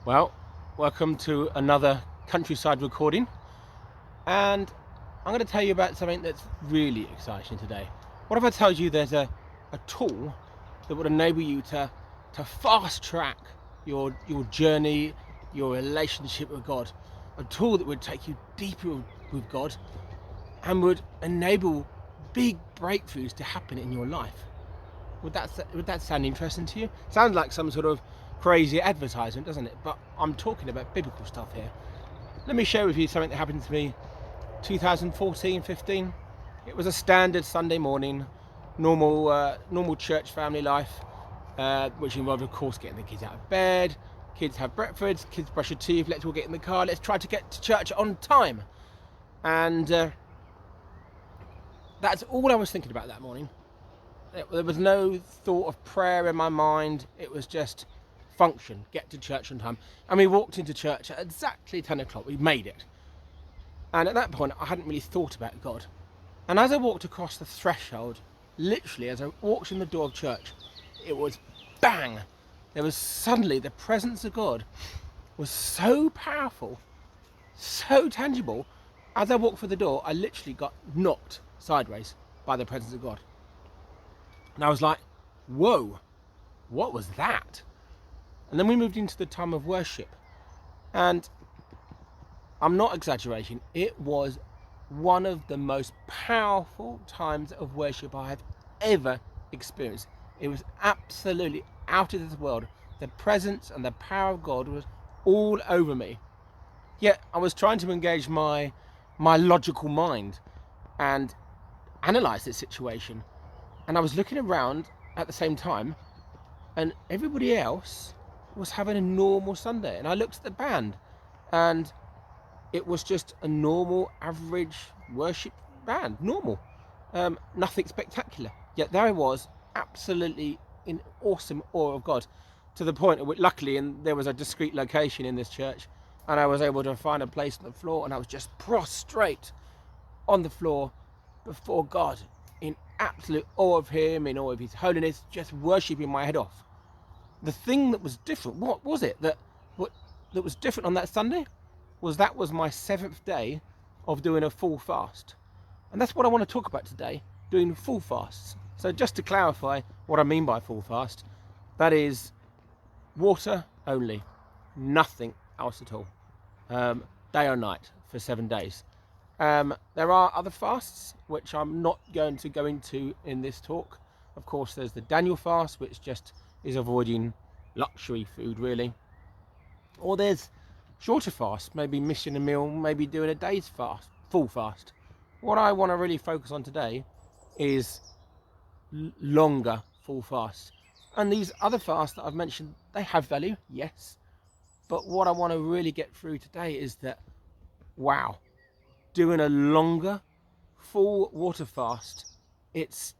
Well, welcome to another countryside recording, and I'm going to tell you about something that's really exciting today. What if I told you there's a tool that would enable you to fast track your journey, your relationship with God, a tool that would take you deeper with God and would enable big breakthroughs to happen in your life? Would that sound interesting to you? Sounds like some sort of crazy advertisement, doesn't it? But I'm talking about biblical stuff here. Let me share with you something that happened to me 2014-15. It was a standard Sunday morning, normal church family life, which involved, of course, getting the kids out of bed. Kids have breakfast, kids brush their teeth, let's all get in the car, let's try to get to church on time. And that's all I was thinking about that morning. There was no thought of prayer in my mind. It was just function, get to church on time. And we walked into church at exactly 10 o'clock. We made it. And at that point, I hadn't really thought about God. And as I walked across the threshold, literally as I walked in the door of church, it was bang. There was suddenly the presence of God was so powerful, so tangible. As I walked through the door, I literally got knocked sideways by the presence of God. And I was like, whoa, what was that? And then we moved into the time of worship. And I'm not exaggerating, it was one of the most powerful times of worship I have ever experienced. It was absolutely out of this world. The presence and the power of God was all over me. Yet I was trying to engage my logical mind and analyze this situation. And I was looking around at the same time, and everybody else was having a normal Sunday. And I looked at the band, and it was just a normal, average worship band, normal, nothing spectacular. Yet there I was, absolutely in awesome awe of God, to the point at which, luckily, and there was a discreet location in this church, and I was able to find a place on the floor, and I was just prostrate on the floor before God, in absolute awe of Him, in awe of His holiness, just worshipping my head off. The thing that was different, what was it that was different on that Sunday? That was my 7th day of doing a full fast. And that's what I want to talk about today, doing full fasts. So just to clarify what I mean by full fast, that is water only, nothing else at all, day or night for 7 days. There are other fasts which I'm not going to go into in this talk. Of course, there's the Daniel fast, which just is avoiding luxury food, really. Or there's shorter fasts, maybe missing a meal, maybe doing a day's fast, full fast. What I want to really focus on today is longer full fasts. And these other fasts that I've mentioned, they have value, yes. But what I want to really get through today is that, wow, doing a longer full water fast, it's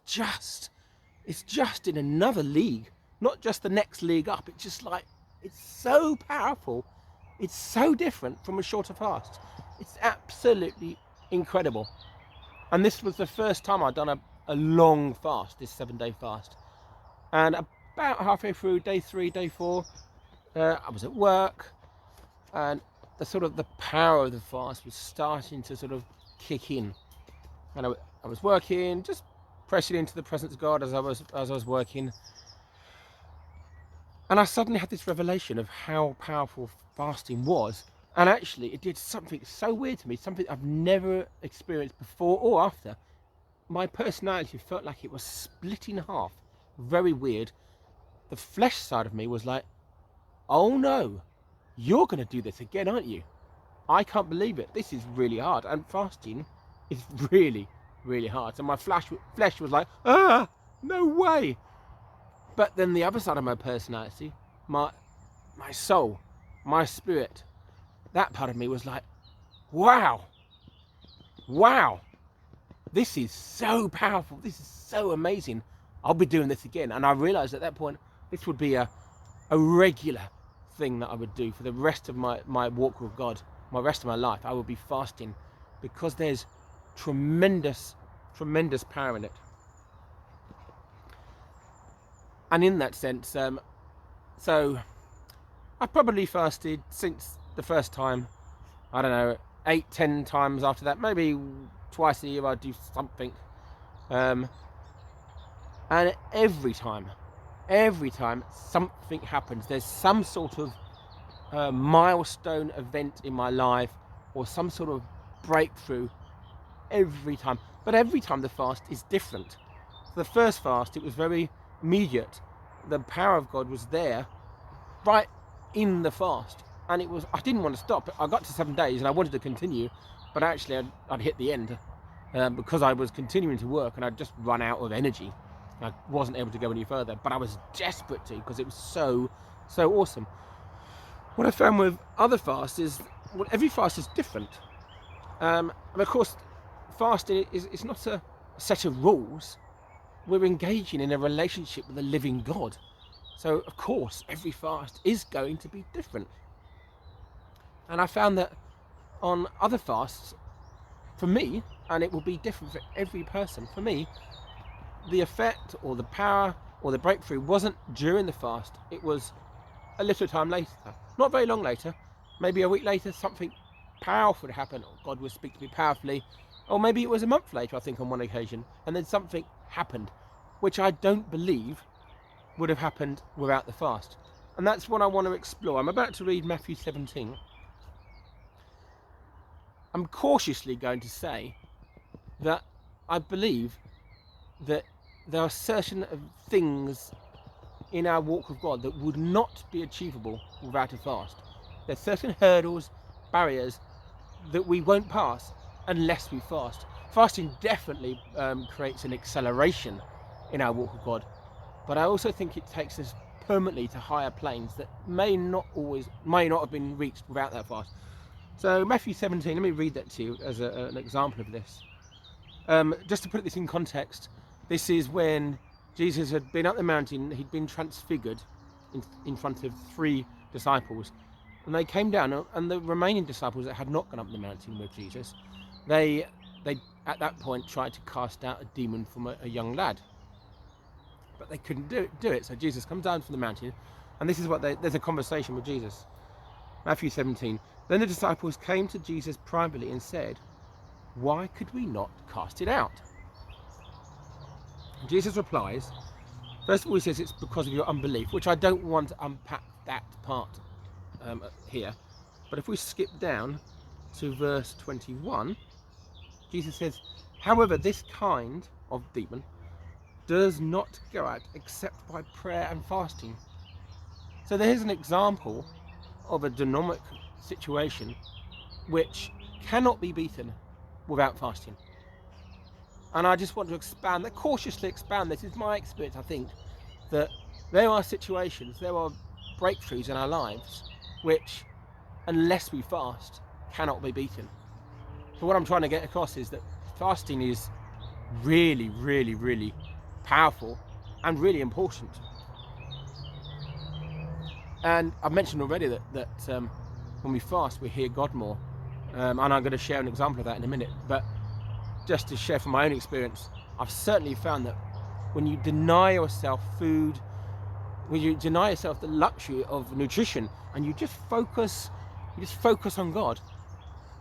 just in another league, not just the next league up. It's just like, it's so powerful, it's so different from a shorter fast. It's absolutely incredible. And this was the first time I'd done a long fast, this 7-day fast. And about halfway through day 3, day 4, I was at work, and the power of the fast was starting to sort of kick in. And I was working, just pressing into the presence of God as I was working. And I suddenly had this revelation of how powerful fasting was. And actually, it did something so weird to me, something I've never experienced before or after. My personality felt like it was split in half. Very weird. The flesh side of me was like, oh no, you're going to do this again, aren't you? I can't believe it. This is really hard. And fasting is really, really hard. So my flesh was like, no way. But then the other side of my personality, my soul, my spirit, that part of me was like, wow, this is so powerful. This is so amazing. I'll be doing this again. And I realized at that point, this would be a regular thing that I would do for the rest of my walk with God, my rest of my life. I would be fasting because there's tremendous power in it. And in that sense, so I've probably fasted since the first time, I don't know, 8, 10 times after that. Maybe twice a year I do something. And every time something happens, there's some sort of milestone event in my life or some sort of breakthrough every time. But every time the fast is different. The first fast, it was very immediate. The power of God was there right in the fast, and I didn't want to stop. I got to 7 days and I wanted to continue, but actually I'd hit the end because I was continuing to work and I'd just run out of energy. I wasn't able to go any further, but I was desperate to because it was so awesome. What I found with other fasts is, well, every fast is different. And of course, fasting is not a set of rules. We're engaging in a relationship with a living God. So, of course, every fast is going to be different. And I found that on other fasts, for me, and it will be different for every person, for me, the effect or the power or the breakthrough wasn't during the fast. It was a little time later. Not very long later. Maybe a week later, something powerful happened, or God would speak to me powerfully. Or maybe it was a month later, I think, on one occasion. And then something happened, which I don't believe would have happened without the fast. And that's what I want to explore. I'm about to read Matthew 17. I'm cautiously going to say that I believe that there are certain things in our walk with God that would not be achievable without a fast. There's certain hurdles, barriers that we won't pass unless we fast. Fasting definitely creates an acceleration in our walk with God, but I also think it takes us permanently to higher planes that may not have been reached without that fast. So Matthew 17, let me read that to you as an example of this. Just to put this in context, this is when Jesus had been up the mountain. He'd been transfigured in front of 3 disciples, and they came down, and the remaining disciples that had not gone up the mountain with Jesus, they at that point tried to cast out a demon from a young lad, but they couldn't do it. So Jesus comes down from the mountain, and this is what there's a conversation with Jesus. Matthew 17. Then the disciples came to Jesus privately and said, "Why could we not cast it out?" And Jesus replies, first of all, he says it's because of your unbelief, which I don't want to unpack that part here. But if we skip down to verse 21, Jesus says, "However, this kind of demon does not go out except by prayer and fasting." So there's an example of a demonic situation which cannot be beaten without fasting. And I just want to cautiously expand. This is my experience. I think that there are situations, there are breakthroughs in our lives which, unless we fast, cannot be beaten. So what I'm trying to get across is that fasting is really, really, really powerful and really important. And I've mentioned already that when we fast, we hear God more. And I'm going to share an example of that in a minute. But just to share from my own experience, I've certainly found that when you deny yourself food, when you deny yourself the luxury of nutrition, and you just focus on God,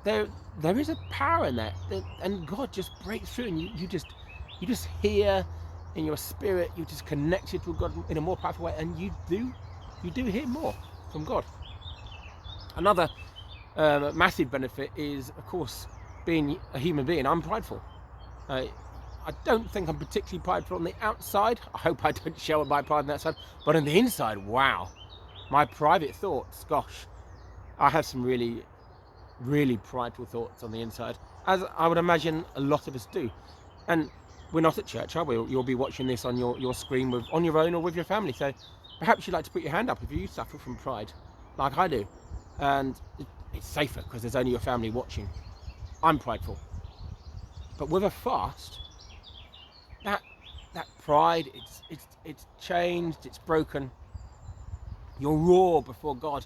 there is a power in that, and God just breaks through, and you just hear in your spirit, you just connected with God in a more powerful way, and you do hear more from God. Another massive benefit is, of course, being a human being. I'm prideful. I don't think I'm particularly prideful on the outside. I hope I don't show my pride on the outside. But on the inside, wow. My private thoughts, gosh. I have some really, really prideful thoughts on the inside, as I would imagine a lot of us do. And we're not at church, are we? You'll be watching this on your screen on your own or with your family. So perhaps you'd like to put your hand up if you suffer from pride, like I do. And it's safer because there's only your family watching. I'm prideful. But with a fast, that pride, it's changed, it's broken. You're raw before God,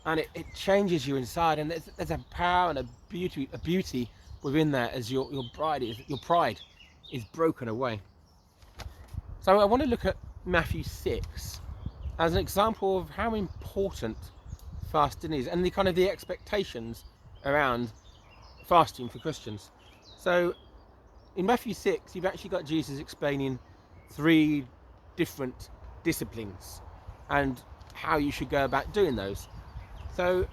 and it changes you inside, and there's a power and a beauty within that as your pride is broken away. So I want to look at Matthew 6, as an example of how important fasting is and the kind of the expectations around fasting for Christians. So in Matthew 6, you've actually got Jesus explaining 3 different disciplines and how you should go about doing those. So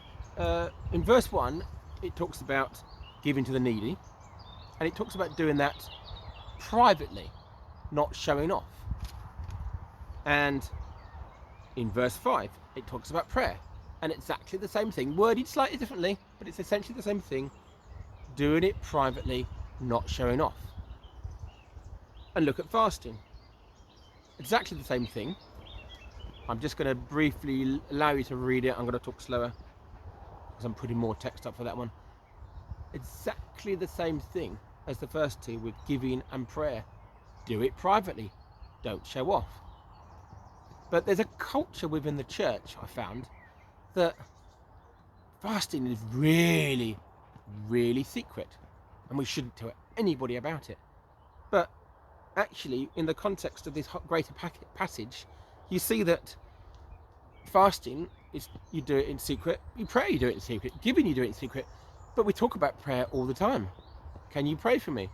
in verse 1, it talks about giving to the needy, and it talks about doing that privately, not showing off. And in verse 5, it talks about prayer, and exactly the same thing, worded slightly differently, but it's essentially the same thing, doing it privately, not showing off. And look at fasting, exactly the same thing. I'm just going to briefly allow you to read it. I'm going to talk slower because I'm putting more text up for that one. Exactly the same thing as the first 2 with giving and prayer. Do it privately, don't show off. But there's a culture within the church, I found, that fasting is really, really secret, and we shouldn't tell anybody about it. But actually, in the context of this greater passage, you see that fasting is, you do it in secret, you pray, you do it in secret, giving, you do it in secret, but we talk about prayer all the time. Can you pray for me?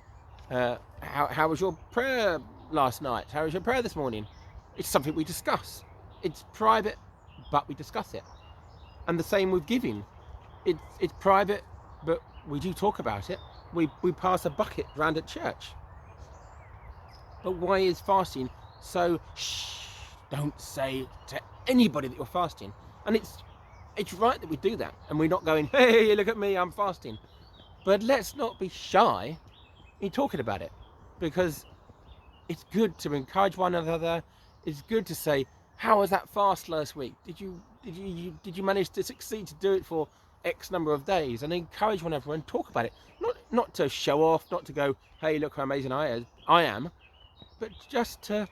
How was your prayer last night? How was your prayer this morning? It's something we discuss. It's private, but we discuss it. And the same with giving. It's private, but we do talk about it. We pass a bucket around at church. But why is fasting so don't say to anybody that you're fasting? And it's right that we do that, and we're not going, hey, look at me, I'm fasting. But let's not be shy in talking about it, because it's good to encourage one another. It's good to say, how was that fast last week? Did you manage to succeed to do it for X number of days? And encourage one another and talk about it. Not to show off, not to go, hey, look how amazing I am, but just to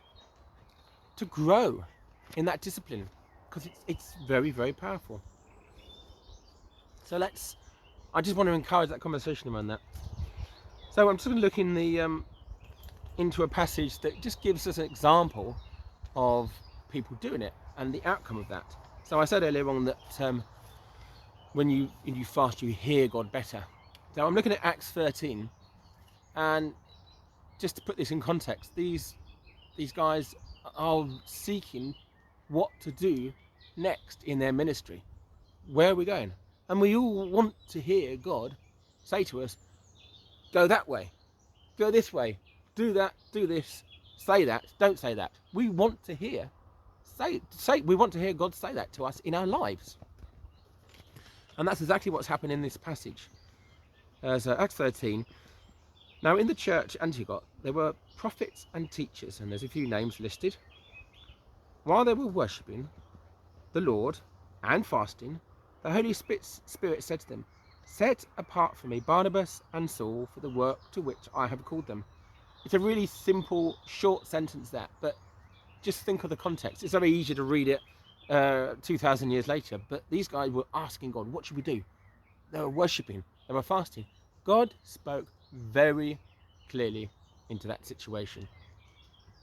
grow in that discipline, because it's very, very powerful. So I just want to encourage that conversation around that. So I'm just going to look into a passage that just gives us an example of people doing it and the outcome of that. So I said earlier on that when you fast, you hear God better. So I'm looking at Acts 13, and just to put this in context, these guys are seeking what to do next in their ministry. Where are we going? And we all want to hear God say to us, go that way, go this way, do that, do this, say that, don't say that. We want to hear we want to hear God say that to us in our lives. And that's exactly what's happened in this passage. So Acts 13. Now in the church Antioch, there were prophets and teachers, and there's a few names listed. While they were worshipping the Lord and fasting, the Holy Spirit said to them, set apart for me Barnabas and Saul for the work to which I have called them. It's a really simple, short sentence that, but just think of the context. It's very easy to read it 2,000 years later, but these guys were asking God, what should we do? They were worshipping, they were fasting. God spoke very clearly into that situation,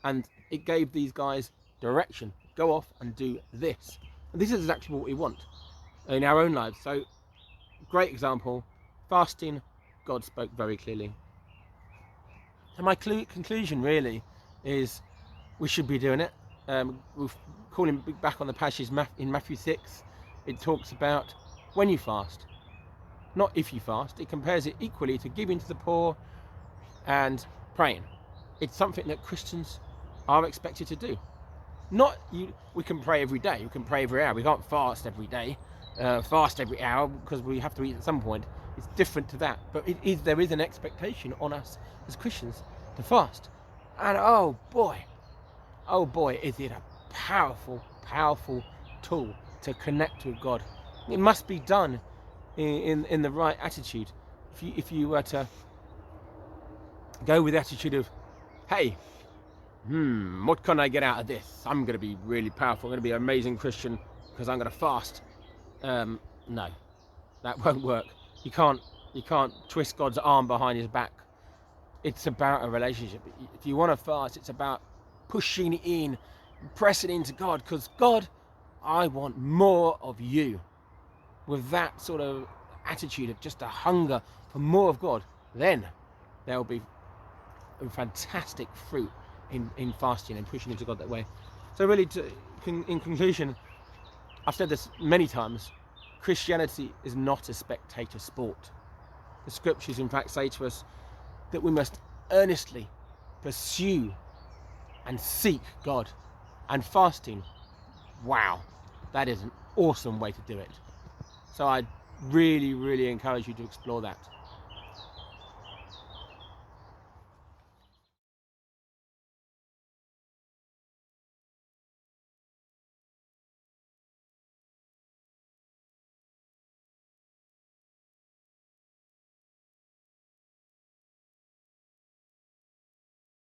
and it gave these guys direction. Go off and do this. And this is exactly what we want in our own lives. So, great example, fasting, God spoke very clearly. And my conclusion really is we should be doing it. We're calling back on the passage in Matthew 6. It talks about when you fast, not if you fast. It compares it equally to giving to the poor and praying. It's something that Christians are expected to do. We can pray every day, we can pray every hour. We can't fast every day, fast every hour, because we have to eat at some point. It's different to that, but there is an expectation on us as Christians to fast. And oh boy, is it a powerful, powerful tool to connect with God. It must be done in the right attitude. If you were to go with the attitude of, hey, what can I get out of this? I'm going to be really powerful. I'm going to be an amazing Christian because I'm going to fast. No, that won't work. You can't twist God's arm behind his back. It's about a relationship. If you want to fast, it's about pushing it in, pressing into God, because God I want more of you. With that sort of attitude of just a hunger for more of God, then there will be a fantastic fruit in fasting and pushing into God that way. So really, in conclusion, I've said this many times, Christianity is not a spectator sport. The scriptures in fact say to us that we must earnestly pursue and seek God. And fasting, wow, that is an awesome way to do it. So I really, really encourage you to explore that.